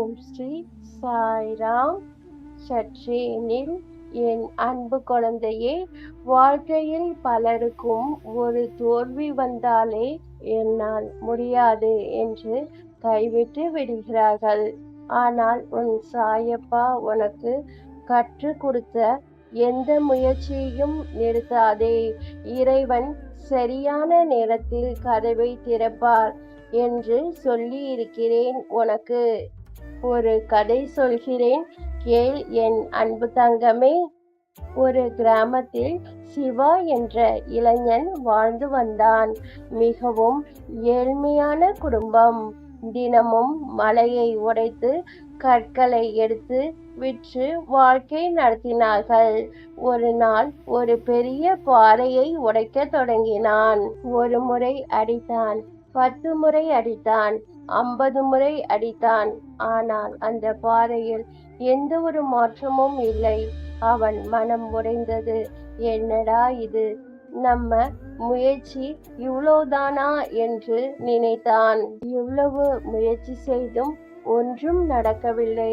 ஓம் ஸ்ரீ சாய்ராம். சற்றேனில் என் அன்பு குழந்தையே, வாழ்க்கையில் பலருக்கும் ஒரு தோல்வி வந்தாலே என்னால் முடியாது என்று கைவிட்டு விடுகிறார்கள். ஆனால் உன் சாயப்பா உனக்கு கற்றுக் கொடுத்த எந்த முயற்சியையும் நிறுத்தாதே. இறைவன் சரியான நேரத்தில் கதவை திறப்பார் என்று சொல்லி இருக்கிறேன். உனக்கு ஒரு கதை சொல்கிறேன், கேள் என் அன்பு தங்கமே. ஒரு கிராமத்தில் சிவா என்ற இளைஞன் வாழ்ந்து வந்தான். மிகவும் ஏழ்மையான குடும்பம். தினமும் மலையை உடைத்து கற்களை எடுத்து விற்று வாழ்க்கை நடத்தினார்கள். ஒரு நாள் ஒரு பெரிய பாறையை உடைக்க தொடங்கினான். ஒரு முறை அடித்தான், 10 முறை அடித்தான், 50 முறை அடித்தான். ஆனால் அந்த பாறையில் எந்த ஒரு மாற்றமும் இல்லை. அவன் மனம் உடைந்தது. என்னடா இது, நம்ம முயற்சி இவ்வளவுதானா என்று நினைத்தான். இவ்வளவு முயற்சி செய்தும் ஒன்றும் நடக்கவில்லை.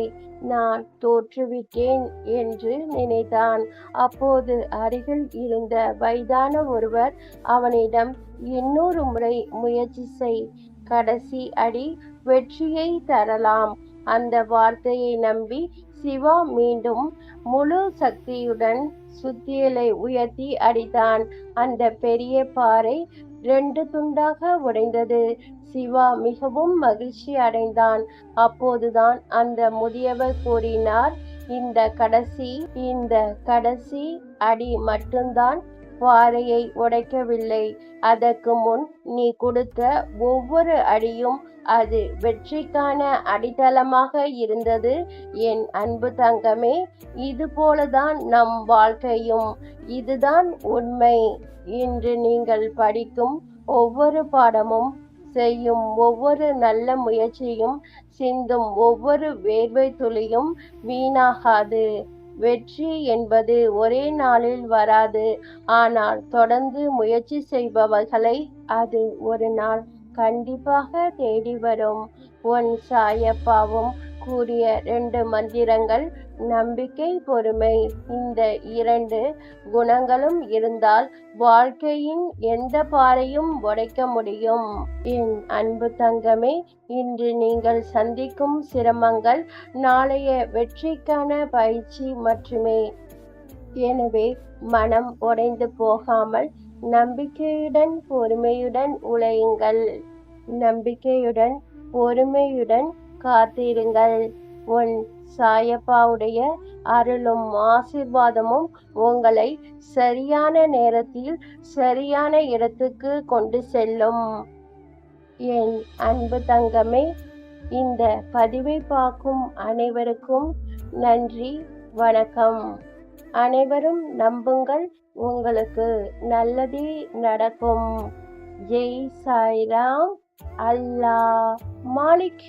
நான் தோற்றுவிட்டேன் என்று நினைத்தான். அப்போது அருகில் இருந்த வயதான ஒருவர் அவனிடம், இன்னொரு முறை முயற்சி செய், கடைசி அடி வெற்றியை தரலாம். அந்த வார்த்தையை நம்பி சிவா மீண்டும் முழு சக்தியுடன் சுத்தியலை உயர்த்தி அடித்தான். அந்த பெரிய பாறை 2 துண்டாக உடைந்தது. சிவா மிகவும் மகிழ்ச்சி அடைந்தான். அப்போதுதான் அந்த முதியவர் கூறினார், இந்த கடைசி அடி மட்டும்தான் பாறையை உடைக்கவில்லை. அதற்கு முன் நீ கொடுத்த ஒவ்வொரு அடியும் அது வெற்றிக்கான அடித்தளமாக இருந்தது. என் அன்பு தங்கமே, இது போலதான் நம் வாழ்க்கையும். இதுதான் உண்மை. இன்று நீங்கள் படிக்கும் ஒவ்வொரு பாடமும், செய்யும் ஒவ்வொரு நல்ல முயற்சியும், சிந்தும் ஒவ்வொரு வேர்வை துளியும் வீணாகாது. வெற்றி என்பது ஒரே நாளில் வராது. ஆனால் தொடர்ந்து முயற்சி செய்பவர்களை அது ஒரு நாள் கண்டிப்பாக தேடி வரும். உன் சாயப்பாவும் கூறிய 2 மந்திரங்கள், நம்பிக்கை, பொறுமை. இந்த 2 குணங்களும் இருந்தால் வாழ்க்கையின் எந்த பாறையும் உடைக்க முடியும். என் அன்பு தங்கமே, இன்று நீங்கள் சந்திக்கும் சிரமங்கள் நாளைய வெற்றிக்கான பயிற்சி மட்டுமே. எனவே மனம் உடைந்து போகாமல் நம்பிக்கையுடன் பொறுமையுடன் உழையுங்கள். நம்பிக்கையுடன் பொறுமையுடன் காத்திருங்கள். உன் சாயப்பாவுடைய அருளும் ஆசீர்வாதமும் உங்களை சரியான நேரத்தில் சரியான இடத்துக்கு கொண்டு செல்லும். என் அன்பு தங்கமே, இந்த பதிவை பார்க்கும் அனைவருக்கும் நன்றி, வணக்கம். அனைவரும் நம்புங்கள், உங்களுக்கு நல்லதே நடக்கும். ஜெய் சாய்ராம். அல்லாஹ் மாலிக்.